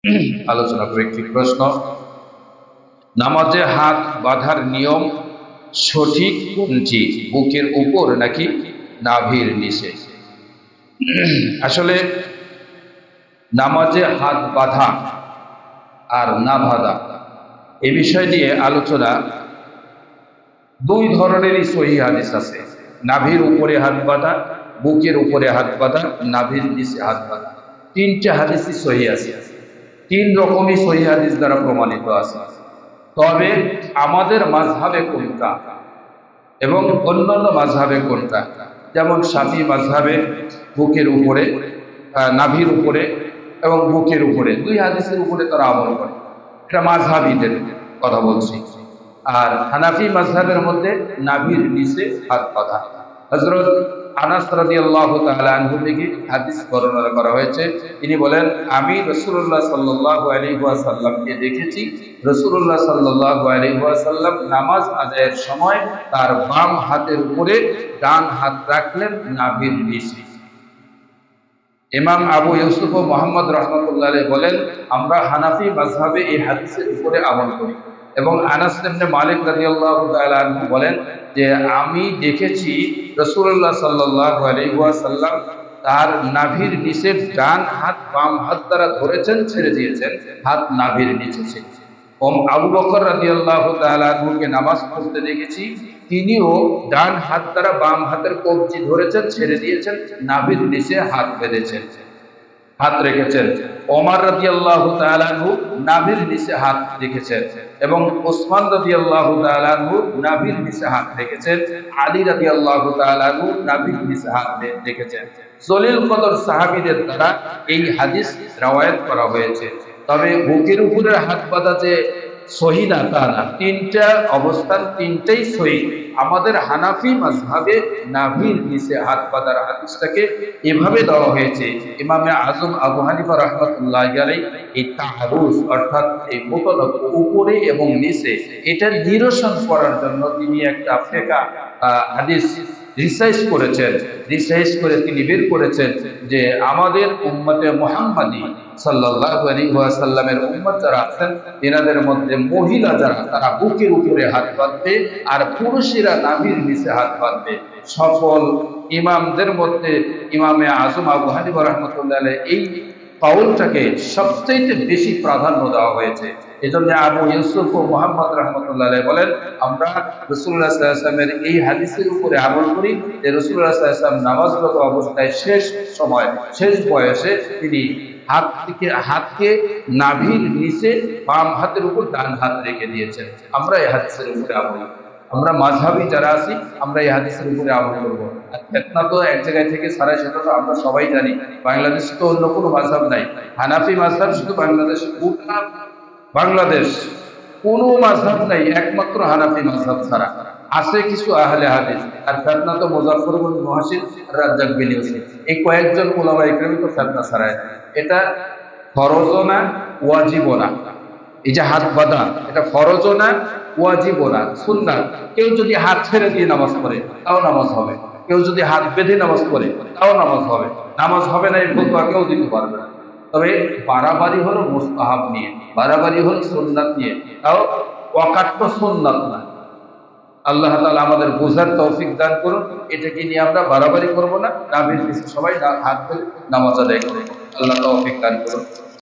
আলোচনা প্রেক্ষিক প্রশ্ন, নামাজে হাত বাঁধার নিয়ম সঠিক কোনটি, বুকের উপর নাকি নাভির নিচে? আসলে নামাজে হাত বাঁধা আর না বাঁধা এ বিষয় নিয়ে আলোচনা, দুই ধরনেরই সহিহ হাদিস আছে। নাভির উপরে হাত বাঁধা, বুকের উপরে হাত বাঁধা, নাভির নিচে হাত বাঁধা, তিনটা হাদিসই সহিহ আছে। তিন রকমই সহিহ হাদিস দ্বারা প্রমাণিত আছে। তবে আমাদের মাযহাবে কোনটা এবং অন্যান্য মাযহাবে কোনটা, যেমন শাফি মাযহাবে বুকের উপরে, নাভির উপরে এবং বুকের উপরে, দুই হাদিসের উপরে তারা আমল করে। এটা মাযহাবীদের কথা বলছি। আর হানাফি মাযহাবের মধ্যে নাভির নিচে হাত বাঁধা। হযরত আনাস রাদিয়াল্লাহু তাআলা আনহু থেকে হাদিস বর্ণনা করা হয়েছে। তিনি বলেন, আমি রাসূলুল্লাহ সাল্লাল্লাহু আলাইহি ওয়াসাল্লামকে দেখেছি। রাসূলুল্লাহ সাল্লাল্লাহু আলাইহি ওয়াসাল্লাম নামাজ আদায়ের সময় তার বাম হাতের উপরে ডান হাত রাখলেন নাভির নিচে। ইমাম আবু ইউসুফ ও মুহাম্মদ রাহমাতুল্লাহ আলাইহি বলেন, আমরা হানাফি মাযহাবে এই হাদিসের উপরে আমল করি। এবং আনাস ইবনে মালিক রাদিয়াল্লাহু তাআলা আনহু বলেন যে, আমি দেখেছি রাসূলুল্লাহ সাল্লাল্লাহু আলাইহি ওয়াসাল্লাম তার নাভির নিচে ডান হাত বাম হাত দ্বারা ধরেছেন, ছেড়ে দিয়েছেন, হাত নাভির নিচে ছিল। আবু বকর রাদিয়াল্লাহু তাআলা আনহুকে নামাজ পড়তে দেখেছি, তিনিও ডান হাত দ্বারা বাম হাতের কবজি ধরেছেন, ছেড়ে দিয়েছেন, নাভির নিচে হাত বেঁধেছেন, হাত রেখেছেন। ওমর রাদিয়াল্লাহু তাআলা আনহু নাভির নিচে হাত রেখেছেন এবং ওসমান রাদিয়াল্লাহু তাআলা আনহু নাভির নিচে হাত রেখেছেন। আলী রাদিয়াল্লাহু তাআলা আনহু নাভির নিচে হাত রেখেছেন। জলিল কদর সাহাবীদের দ্বারা এই হাদিস রওয়ায়াত করা হয়েছে। তবে বুকের উপরে হাত বাঁধা যে সহিহ না তা না, তিনটা অবস্থান তিনটাই সহিহ। আমাদের হানাফি মাযহাবে নাভির নিচে হাত বাঁধার হাদিসটাকে এভাবে দেওয়া হয়েছে। ইমামে আযম আবু হানিফা রাহমাতুল্লাহি আলাইহি এই তাহারুজ অর্থাৎ এই মুতলাক উপরে এবং নিচে এটা নিরসন করার জন্য তিনি একটা ফিকহ হাদিস রিসার্চ করেছেন। রিসার্চ করে তিনি বের করেছেন যে আমাদের উম্মতে মুহাম্মাদী সাল্লাল্লাহু আলাইহি ওয়াসাল্লামের উম্মত যারা আছেন, এনাদের মধ্যে মহিলা যারা, তারা বুকের উপরে হাত বাঁধবে আর পুরুষেরা নাভির নিচে হাত বাঁধবে। সকল ইমামদের মধ্যে ইমামে আযম আবু হানিফা রাহমাতুল্লাহ আলাইহি এই কাউলটাকে সবচেয়ে বেশি প্রাধান্য দেওয়া হয়েছে। এজন্য আবু ইউসুফ ও মুহাম্মদ রাহমাতুল্লাহ আলাইহি বলেন, আমরা রাসূলুল্লাহ সাল্লাল্লাহু আলাইহি ওয়াসাল্লামের এই হাদিসের উপরে আমল করি যে রাসূলুল্লাহ সাল্লাল্লাহু আলাইহি ওয়াসাল্লাম নামাজরত অবস্থায় শেষ সময়, শেষ বয়সে তিনি হাতকে নাভির নিচে বাম হাতের উপর ডান হাত রেখে দিয়েছেন। আমরা এই হাদিসের উপরে আমল, আমরা মাযহাবী যারা আছি আমরা এই হাদিসের উপরে আমল করব। আর ফিতনা তো এক জায়গায় থেকে ছাড়া, সেটা তো আমরা সবাই জানি। বাংলাদেশে তো অন্য কোনো মাযহাব নাই, হানাফি মাযহাব শুধু বাংলাদেশ, পুরো বাংলাদেশ কোনো মাযহাব নাই একমাত্র হানাফি মাযহাব ছাড়া। আছে কিছু আহলে হাদিস, আর ফিতনা তো মুজাফফর ইবনে মুহাসির, রাজ্জাক বিন ইউসুফ, এই কয়েকজন উলামা ইকরাম তো ফিতনা ছাড়ায়। এটা ফরজও না, ওয়াজিবও না। এই যে হাত বাঁধা, এটা ফরজও না, ওয়াজিবও না, সুন্নাত। কেউ যদি হাত ছেড়ে দিয়ে নামাজ পড়ে তাও নামাজ হবে, কেউ যদি হাত বেঁধে নামাজ পড়ে তাও নামাজ হবে। নামাজ হবে না এই ফতোয়া কেউ দিতে পারবে না। তবে বাড়াবাড়ি হলো মুস্তাহাব নিয়ে, বাড়াবাড়ি হলো সুন্নাত নিয়ে, তাও অকাট্য সুন্নাত না। আল্লাহ তাআলা আমাদের বোঝার তৌফিক দান করুন। এটাকে নিয়ে আমরা বাড়াবাড়ি করব না, নাভির নিচে সবাই হাত ধরে নামাজ আদায় করব। আল্লাহ তৌফিক দান করুন।